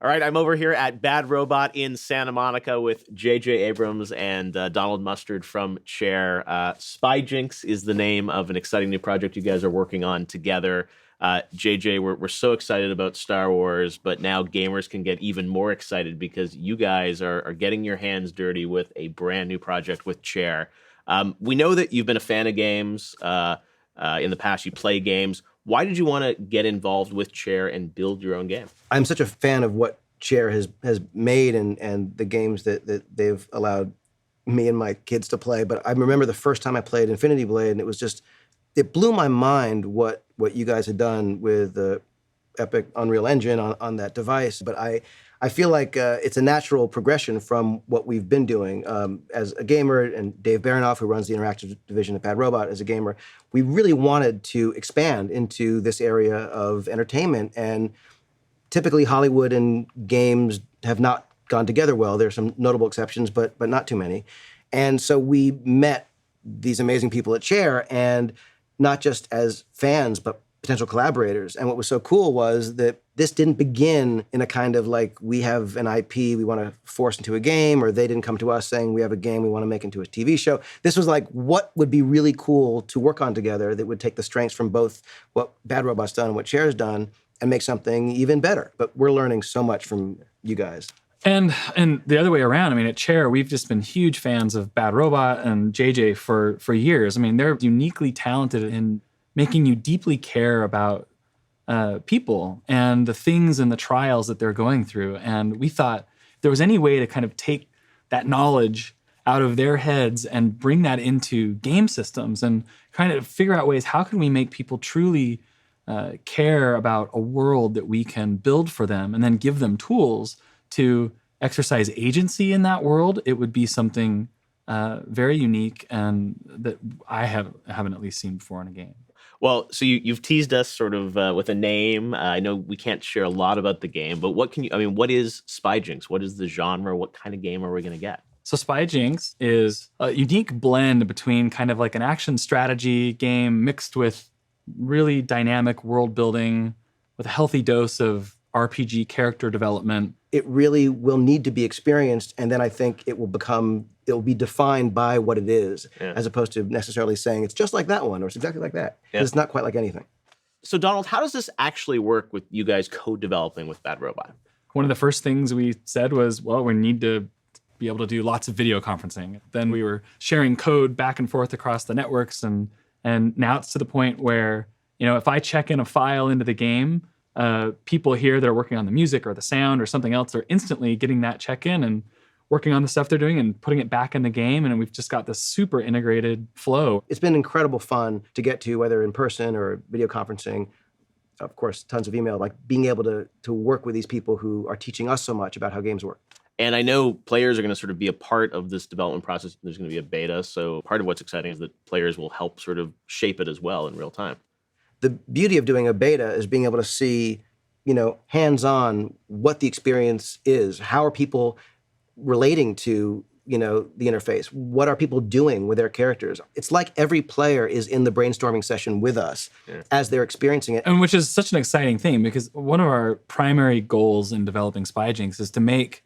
All right, I'm over here at Bad Robot in Santa Monica with J.J. Abrams and Donald Mustard from Chair. Spy is the name of an exciting new project you guys are working on together. JJ, we're so excited about Star Wars, but now gamers can get even more excited because you guys are getting your hands dirty with a brand new project with Chair. We know that you've been a fan of games. In the past, you play games. Why did you want to get involved with Chair and build your own game? I'm such a fan of what Chair has made and the games that they've allowed me and my kids to play. But I remember the first time I played Infinity Blade, and it blew my mind what you guys had done with the Epic Unreal Engine on that device. But I feel like it's a natural progression from what we've been doing. As a gamer, and Dave Baranoff, who runs the interactive division at Bad Robot, as a gamer, we really wanted to expand into this area of entertainment. And typically Hollywood and games have not gone together well. There are some notable exceptions, but not too many. And so we met these amazing people at Chair, and not just as fans, but potential collaborators. And what was so cool was that this didn't begin in a kind of like, we have an IP we want to force into a game, or they didn't come to us saying we have a game we want to make into a TV show. This was like, what would be really cool to work on together that would take the strengths from both what Bad Robot's done and what Chair's done and make something even better. But we're learning so much from you guys. And the other way around, I mean, at Chair, we've just been huge fans of Bad Robot and JJ for years. I mean, they're uniquely talented in making you deeply care about people and the things and the trials that they're going through. And we thought if there was any way to kind of take that knowledge out of their heads and bring that into game systems and kind of figure out ways, how can we make people truly care about a world that we can build for them and then give them tools to exercise agency in that world, it would be something very unique and that I haven't at least seen before in a game. Well, so you've teased us sort of with a name. I know we can't share a lot about the game, but what is Spy? What is the genre? What kind of game are we going to get? So Spy is a unique blend between kind of like an action strategy game mixed with really dynamic world building with a healthy dose of RPG character development. It really will need to be experienced, and then I think it will be defined by what it is, as opposed to necessarily saying it's just like that one or it's exactly like that. Yeah. It's not quite like anything. So Donald, how does this actually work with you guys co-developing with Bad Robot? One of the first things we said was, well, we need to be able to do lots of video conferencing. Then we were sharing code back and forth across the networks, and now it's to the point where, if I check in a file into the game, people here that are working on the music or the sound or something else are instantly getting that check-in and working on the stuff they're doing and putting it back in the game. And we've just got this super integrated flow. It's been incredible fun to get to, whether in person or video conferencing. Of course, tons of email, like being able to work with these people who are teaching us so much about how games work. And I know players are going to sort of be a part of this development process. There's going to be a beta. So part of what's exciting is that players will help sort of shape it as well in real time. The beauty of doing a beta is being able to see, hands-on what the experience is. How are people relating to, the interface? What are people doing with their characters? It's like every player is in the brainstorming session with us as they're experiencing it. And which is such an exciting thing, because one of our primary goals in developing Spy is to make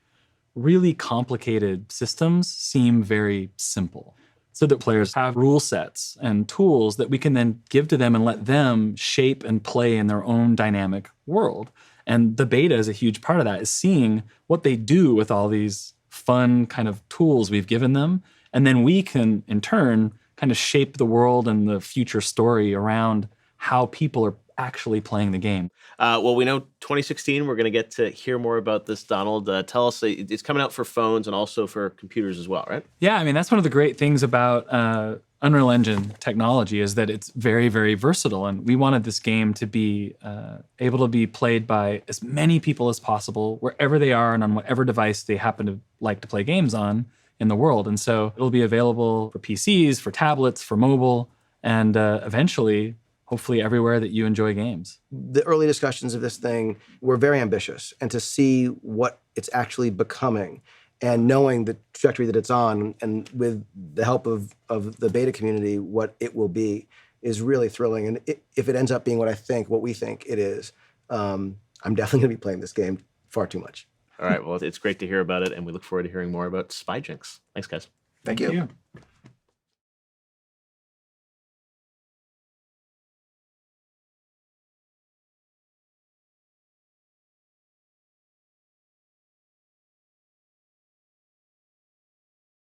really complicated systems seem very simple, so that players have rule sets and tools that we can then give to them and let them shape and play in their own dynamic world. And the beta is a huge part of that, is seeing what they do with all these fun kind of tools we've given them. And then we can, in turn, kind of shape the world and the future story around how people are actually playing the game. Well, we know 2016, we're going to get to hear more about this, Donald. Tell us, it's coming out for phones and also for computers as well, right? Yeah, I mean, that's one of the great things about Unreal Engine technology, is that it's very, very versatile. And we wanted this game to be able to be played by as many people as possible, wherever they are and on whatever device they happen to like to play games on in the world. And so it'll be available for PCs, for tablets, for mobile, and eventually, hopefully everywhere that you enjoy games. The early discussions of this thing were very ambitious, and to see what it's actually becoming and knowing the trajectory that it's on, and with the help of the beta community, what it will be, is really thrilling. And if it ends up being what we think it is, I'm definitely going to be playing this game far too much. All right. Well, it's great to hear about it, and we look forward to hearing more about Spy Jinx. Thanks, guys. Thank you. you.